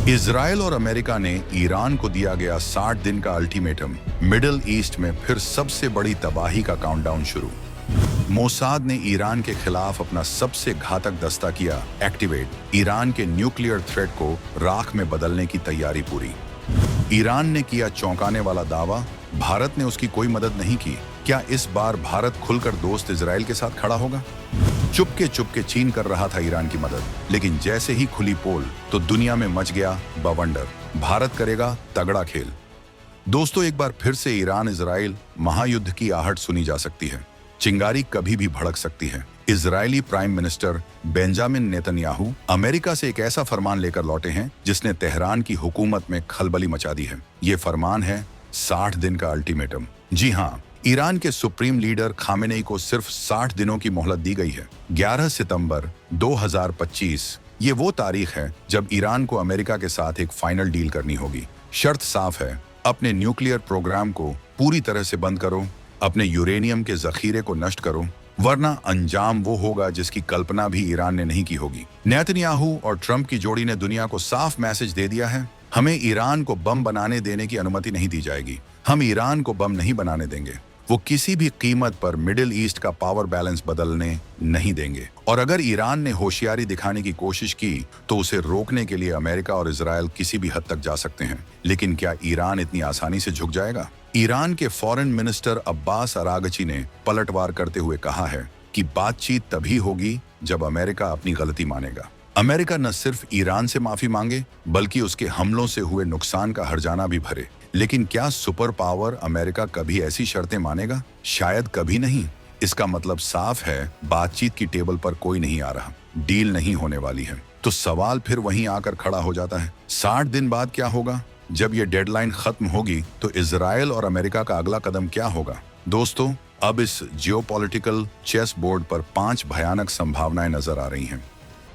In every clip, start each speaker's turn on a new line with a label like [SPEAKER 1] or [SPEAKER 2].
[SPEAKER 1] Israel और America ने Iran को दिया गया 60 दिन का अल्टीमेटम। मिडिल ईस्ट में फिर सबसे बड़ी तबाही का काउंटडाउन शुरू। मोसाद ने ईरान के खिलाफ अपना सबसे घातक दस्ता किया एक्टिवेट। ईरान के न्यूक्लियर थ्रेट को राख में बदलने की तैयारी पूरी। ईरान ने किया चौंकाने वाला दावा, भारत ने उसकी कोई मदद नहीं की। क्या इस बार भारत खुलकर दोस्त इजराइल के साथ खड़ा होगा? चुपके चीन कर रहा था ईरान की मदद, लेकिन जैसे ही खुली पोल तो दुनिया में मच गया बवंडर। भारत करेगा तगड़ा खेल। दोस्तों, एक बार फिर से ईरान इजराइल महायुद्ध की आहट सुनी जा सकती है। चिंगारी कभी भी भड़क सकती है। Israeli prime minister Benjamin Netanyahu America से एक ऐसा फरमान लेकर लौटे हैं जिसने तेहरान की हुकूमत में खलबली मचा दी है। ये फरमान है 60 दिन का अल्टीमेटम। जी हाँ, ईरान के सुप्रीम लीडर खामेनेई को सिर्फ 60 दिनों की मोहलत दी गई है। 11 सितंबर 2025 ये वो तारीख है जब ईरान को अमेरिका के साथ एक फाइनल डील करनी होगी। शर्त साफ है, अपने न्यूक्लियर प्रोग्राम को पूरी तरह से बंद करो, अपने यूरेनियम के जखीरे को नष्ट करो, वरना अंजाम वो होगा जिसकी कल्पना भी ईरान ने नहीं की होगी। नेतन्याहू और ट्रंप की जोड़ी ने दुनिया को साफ मैसेज दे दिया है, हमें ईरान को बम बनाने देने की अनुमति नहीं दी जाएगी। हम ईरान को बम नहीं बनाने देंगे। वो किसी भी कीमत पर मिडिल ईस्ट का पावर बैलेंस बदलने नहीं देंगे। और अगर ईरान ने होशियारी दिखाने की कोशिश की तो उसे रोकने के लिए अमेरिका और इजराइल किसी भी हद तक जा सकते हैं। लेकिन क्या ईरान इतनी आसानी से झुक जाएगा? ईरान के फॉरेन मिनिस्टर अब्बास अरागची ने पलटवार करते हुए कहा है कि बातचीत तभी होगी जब अमेरिका अपनी गलती मानेगा। अमेरिका न सिर्फ ईरान से माफी मांगे बल्कि उसके हमलों से हुए नुकसान का हर्जाना भी भरे। लेकिन क्या सुपर पावर अमेरिका कभी ऐसी शर्तें मानेगा? शायद कभी नहीं। इसका मतलब साफ है, बातचीत की टेबल पर कोई नहीं आ रहा, डील नहीं होने वाली है। तो सवाल फिर वहीं आकर खड़ा हो जाता है, 60 दिन बाद क्या होगा? जब ये डेडलाइन खत्म होगी तो इजराइल और अमेरिका का अगला कदम क्या होगा? दोस्तों, अब इस जियोपॉलिटिकल चेस बोर्ड पर 5 भयानक संभावनाएं नजर आ रही हैं।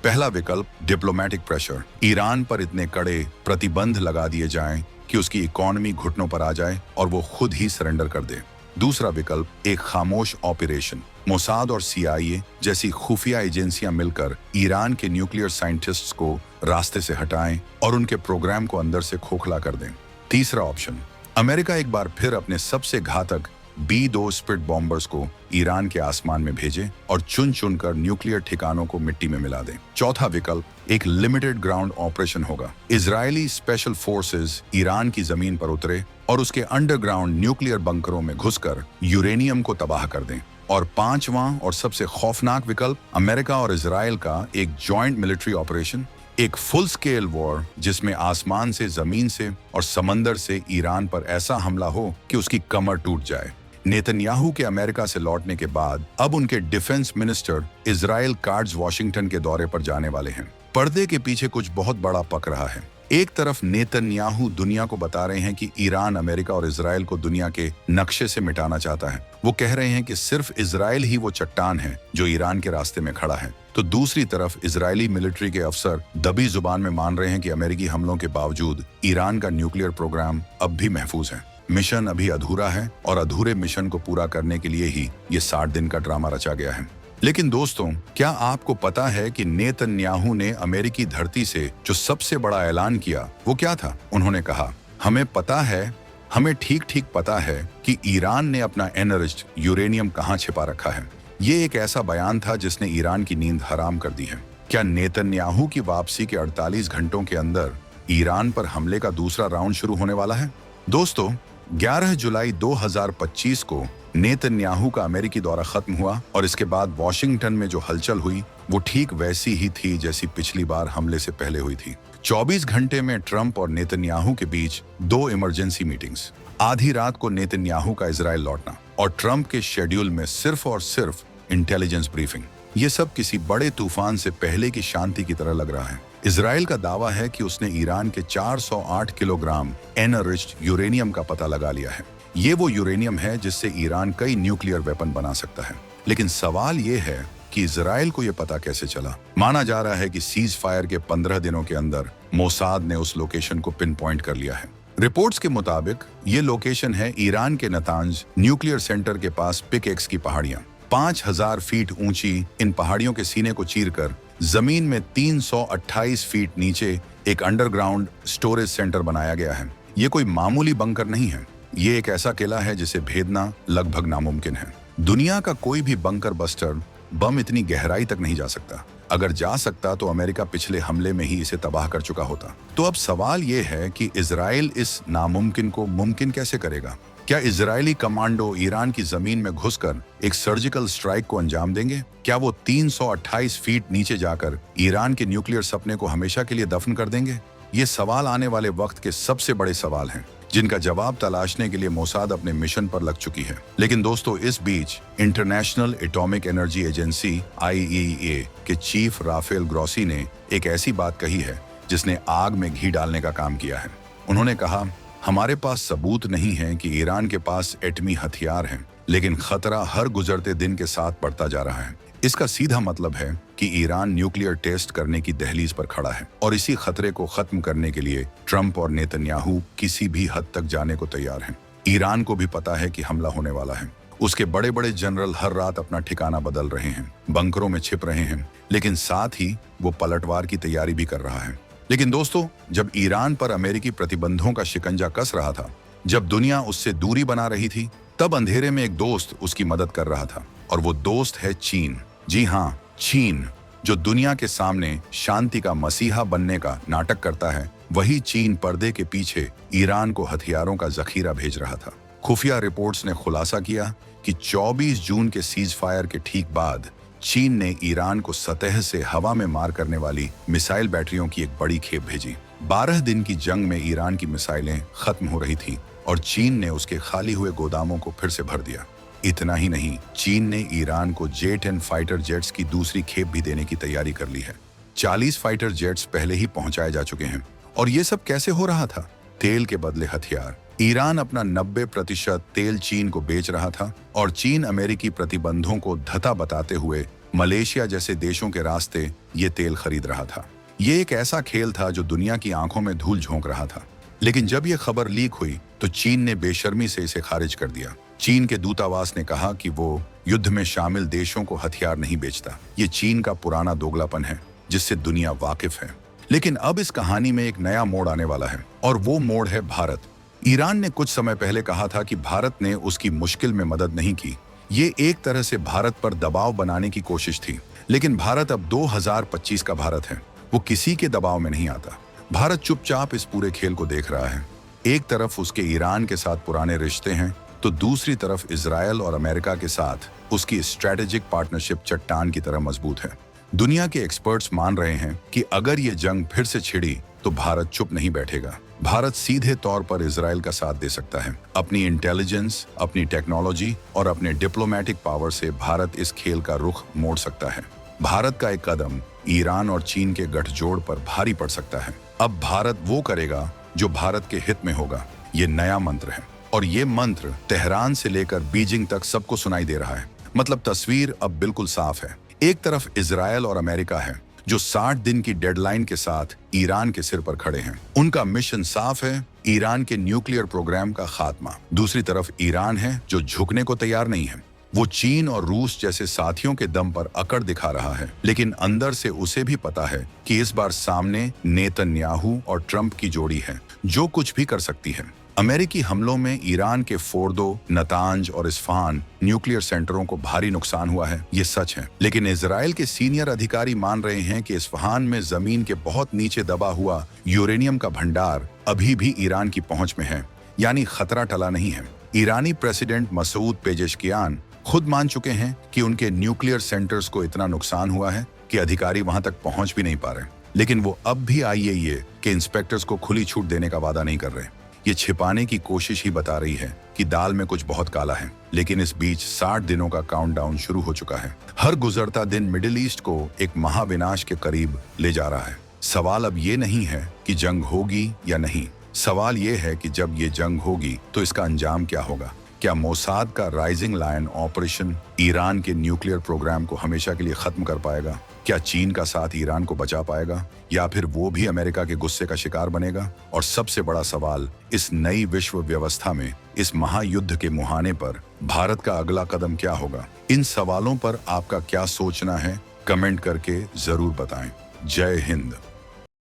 [SPEAKER 1] पहला विकल्प, डिप्लोमेटिक प्रेशर। ईरान पर इतने कड़े प्रतिबंध लगा दिए जाएं कि उसकी इकोनॉमी घुटनों पर आ जाए और वो खुद ही सरेंडर कर दे। दूसरा विकल्प, एक खामोश ऑपरेशन। मोसाद और CIA जैसी खुफिया एजेंसियां मिलकर ईरान के न्यूक्लियर साइंटिस्ट्स को रास्ते से हटाएं और उनके प्रोग्राम को अंदर से खोखला कर दें। तीसरा ऑप्शन, अमेरिका एक बार फिर अपने सबसे घातक B-2 स्पिट बॉम्बर्स को ईरान के आसमान में भेजे और चुन चुनकर न्यूक्लियर ठिकानों को मिट्टी में मिला दें। चौथा विकल्प, एक लिमिटेड ग्राउंड ऑपरेशन होगा। इजरायली स्पेशल फोर्सेस ईरान की जमीन पर उतरे और उसके अंडरग्राउंड न्यूक्लियर बंकरों में घुसकर यूरेनियम को तबाह कर दें। और पांचवां और सबसे खौफनाक विकल्प, अमेरिका और इजराइल का एक जॉइंट मिलिट्री ऑपरेशन, एक फुल स्केल वॉर जिसमें आसमान से, जमीन से और समंदर से ईरान पर ऐसा हमला हो कि उसकी कमर टूट जाए। नेतन्याहू के अमेरिका से लौटने के बाद अब उनके defence minister Israel cards Washington के दौरे पर जाने वाले हैं। पर्दे के पीछे कुछ बहुत बड़ा पक रहा है। एक तरफ नेतन्याहू दुनिया को बता रहे हैं कि ईरान, अमेरिका और इजराइल को दुनिया के नक्शे से मिटाना चाहता है। वो कह रहे हैं कि सिर्फ इजराइल ही वो चट्टान है जो ईरान के रास्ते में खड़ा है। तो दूसरी तरफ इजरायली मिलिट्री के अफसर दबी जुबान में मान रहे हैं कि अमेरिकी हमलों के बावजूद ईरान का न्यूक्लियर प्रोग्राम अब भी महफूज है। मिशन अभी अधूरा है और अधूरे मिशन को पूरा करने के लिए ही ये 60 दिन का ड्रामा रचा गया है। लेकिन दोस्तों, क्या आपको पता है कि नेतन्याहू ने अमेरिकी धरती से जो सबसे बड़ा ऐलान किया वो क्या था? उन्होंने कहा, हमें पता है, हमें ठीक ठीक पता है कि ईरान ने अपना एनरिच्ड यूरेनियम कहाँ छिपा रखा है। ये एक ऐसा बयान था जिसने ईरान की नींद हराम कर दी है। क्या नेतन्याहू की वापसी के 48 घंटों के अंदर ईरान पर हमले का दूसरा राउंड शुरू होने वाला है? दोस्तों, 11 जुलाई 2025 को नेतन्याहू का अमेरिकी दौरा खत्म हुआ और इसके बाद वॉशिंगटन में जो हलचल हुई वो ठीक वैसी ही थी जैसी पिछली बार हमले से पहले हुई थी। 24 घंटे में ट्रंप और नेतन्याहू के बीच 2 इमरजेंसी मीटिंग्स, आधी रात को नेतन्याहू का इजराइल लौटना और ट्रंप के शेड्यूल में सिर्फ और सिर्फ इंटेलिजेंस ब्रीफिंग। ये सब किसी बड़े तूफान से पहले की शांति की तरह लग रहा है। इजराइल का दावा है कि उसने ईरान के 408 किलोग्राम एनरिच्ड यूरेनियम का पता लगा लिया है। ये वो यूरेनियम है जिससे ईरान कई न्यूक्लियर वेपन बना सकता है। लेकिन सवाल ये है कि इजराइल को ये पता कैसे चला? माना जा रहा है कि सीज फायर के 15 दिनों के अंदर मोसाद ने उस लोकेशन को पिन पॉइंट कर लिया है। रिपोर्ट्स के मुताबिक ये लोकेशन है ईरान के नतांज न्यूक्लियर सेंटर के पास पिकेक्स की पहाड़ियां। 5000 फीट ऊंची इन पहाड़ियों के सीने को चीरकर जमीन में 328 फीट नीचे एक अंडरग्राउंड स्टोरेज सेंटर बनाया गया है। ये कोई मामूली बंकर नहीं है, ये एक ऐसा किला है जिसे भेदना लगभग नामुमकिन है। दुनिया का कोई भी बंकर बस्टर बम इतनी गहराई तक नहीं जा सकता। अगर जा सकता तो अमेरिका पिछले हमले में ही इसे तबाह कर चुका होता। तो अब सवाल ये है कि इजराइल इस नामुमकिन को मुमकिन कैसे करेगा? क्या इजरायली कमांडो ईरान की जमीन में घुसकर एक सर्जिकल स्ट्राइक को अंजाम देंगे? क्या वो 328 फीट नीचे जाकर ईरान के न्यूक्लियर सपने को हमेशा के लिए दफन कर देंगे? ये सवाल आने वाले वक्त के सबसे बड़े सवाल हैं, जिनका जवाब तलाशने के लिए मोसाद अपने मिशन पर लग चुकी है। लेकिन दोस्तों, इस बीच International Atomic Energy Agency IAEA के चीफ राफेल ग्रॉसी ने एक ऐसी बात कही है जिसने आग में घी डालने का काम किया है। उन्होंने कहा, हमारे पास सबूत नहीं है कि ईरान के पास एटमी हथियार हैं, लेकिन खतरा हर गुजरते दिन के साथ बढ़ता जा रहा है। इसका सीधा मतलब है कि ईरान न्यूक्लियर टेस्ट करने की दहलीज पर खड़ा है और इसी खतरे को खत्म करने के लिए ट्रंप और नेतन्याहू किसी भी हद तक जाने को तैयार हैं। ईरान को भी पता है कि हमला होने वाला है। उसके बड़े बड़े जनरल हर रात अपना ठिकाना बदल रहे हैं, बंकरों में छिप रहे हैं, लेकिन साथ ही वो पलटवार की तैयारी भी कर रहा है। लेकिन दोस्तों, जब ईरान पर अमेरिकी प्रतिबंधों का शिकंजा कस रहा था, जब दुनिया उससे दूरी बना रही थी, तब अंधेरे में एक दोस्त उसकी मदद कर रहा था, और वो दोस्त है चीन। जी हाँ, चीन, जो दुनिया के सामने शांति का मसीहा बनने का नाटक करता है। वही चीन पर्दे के पीछे ईरान को हथियारों का जखीरा भेज रहा था। खुफिया रिपोर्ट्स ने खुलासा किया कि 24 जून के सीज फायर के ठीक बाद चीन ने ईरान को सतह से हवा में मार करने वाली मिसाइल बैटरियों की एक बड़ी खेप भेजी। 12 दिन की जंग में ईरान की मिसाइलें खत्म हो रही थीं और चीन ने उसके खाली हुए गोदामों को फिर से भर दिया। इतना ही नहीं, चीन ने ईरान को J-10 फाइटर जेट्स की दूसरी खेप भी देने की तैयारी कर ली है। 40 फाइटर जेट्स पहले ही पहुंचाए जा चुके हैं। और ये सब कैसे हो रहा था? तेल के बदले हथियार। ईरान अपना 90% तेल चीन को बेच रहा था और चीन अमेरिकी प्रतिबंधों को धता बताते हुए मलेशिया जैसे देशों के रास्ते ये तेल खरीद रहा था। ये एक ऐसा खेल था जो दुनिया की आंखों में धूल झोंक रहा था। लेकिन जब ये खबर लीक हुई तो चीन ने बेशर्मी से इसे खारिज कर दिया। चीन के दूतावास ने कहा कि वो युद्ध में शामिल देशों को हथियार नहीं बेचता। ये चीन का पुराना दोगलापन है जिससे दुनिया वाकिफ है। लेकिन अब इस कहानी में एक नया मोड़ आने वाला है, और वो मोड़ है भारत। ईरान ने कुछ समय पहले कहा था कि भारत ने उसकी मुश्किल में मदद नहीं की। ये एक तरह से भारत पर दबाव बनाने की कोशिश थी। लेकिन भारत अब 2025 का भारत है, वो किसी के दबाव में नहीं आता। भारत चुपचाप इस पूरे खेल को देख रहा है। एक तरफ उसके ईरान के साथ पुराने रिश्ते हैं, तो दूसरी तरफ इजराइल और अमेरिका के साथ उसकी स्ट्रेटेजिक पार्टनरशिप चट्टान की तरह मजबूत है। दुनिया के एक्सपर्ट्स मान रहे हैं कि अगर ये जंग फिर से छिड़ी तो भारत चुप नहीं बैठेगा। भारत सीधे तौर पर इजराइल का साथ दे सकता है। अपनी इंटेलिजेंस, अपनी टेक्नोलॉजी और अपने डिप्लोमेटिक पावर से भारत इस खेल का रुख मोड़ सकता है। भारत का एक कदम ईरान और चीन के गठजोड़ पर भारी पड़ सकता है। अब भारत वो करेगा जो भारत के हित में होगा। ये नया मंत्र है, और ये मंत्र तेहरान से लेकर बीजिंग तक सबको सुनाई दे रहा है। मतलब तस्वीर अब बिल्कुल साफ है। एक तरफ इजराइल और अमेरिका है जो 60 दिन की डेडलाइन के साथ ईरान के सिर पर खड़े हैं। उनका मिशन साफ है, ईरान के न्यूक्लियर प्रोग्राम का खात्मा। दूसरी तरफ ईरान है जो झुकने को तैयार नहीं है। वो चीन और रूस जैसे साथियों के दम पर अकड़ दिखा रहा है, लेकिन अंदर से उसे भी पता है कि इस बार सामने नेतन्याहू और ट्रंप की जोड़ी है जो कुछ भी कर सकती है। अमेरिकी हमलों में ईरान के फोर्दो, नतांज और इस्फहान न्यूक्लियर सेंटरों को भारी नुकसान हुआ है, ये सच है। लेकिन इजराइल के सीनियर अधिकारी मान रहे हैं कि इस्फहान में जमीन के बहुत नीचे दबा हुआ यूरेनियम का भंडार अभी भी ईरान की पहुंच में है, यानी खतरा टला नहीं है। ईरानी प्रेसिडेंट मसूद पेजेशकियान खुद मान चुके हैं कि उनके न्यूक्लियर सेंटर्स को इतना नुकसान हुआ है कि अधिकारी वहां तक पहुंच भी नहीं पा रहे। लेकिन वो अब भी IAEA के इंस्पेक्टर्स को खुली छूट देने का वादा नहीं कर रहे। ये छिपाने की कोशिश ही बता रही है कि दाल में कुछ बहुत काला है। लेकिन इस बीच 60 दिनों का काउंटडाउन शुरू हो चुका है। हर गुजरता दिन मिडिल ईस्ट को एक महाविनाश के करीब ले जा रहा है। सवाल अब ये नहीं है कि जंग होगी या नहीं, सवाल ये है कि जब ये जंग होगी तो इसका अंजाम क्या होगा। क्या मोसाद का राइजिंग लायन ऑपरेशन ईरान के न्यूक्लियर प्रोग्राम को हमेशा के लिए खत्म कर पाएगा? क्या चीन का साथ ईरान को बचा पाएगा, या फिर वो भी अमेरिका के गुस्से का शिकार बनेगा? और सबसे बड़ा सवाल, इस नई विश्व व्यवस्था में, इस महायुद्ध के मुहाने पर भारत का अगला कदम क्या होगा? इन सवालों पर आपका क्या सोचना है कमेंट करके जरूर बताएं। जय हिंद।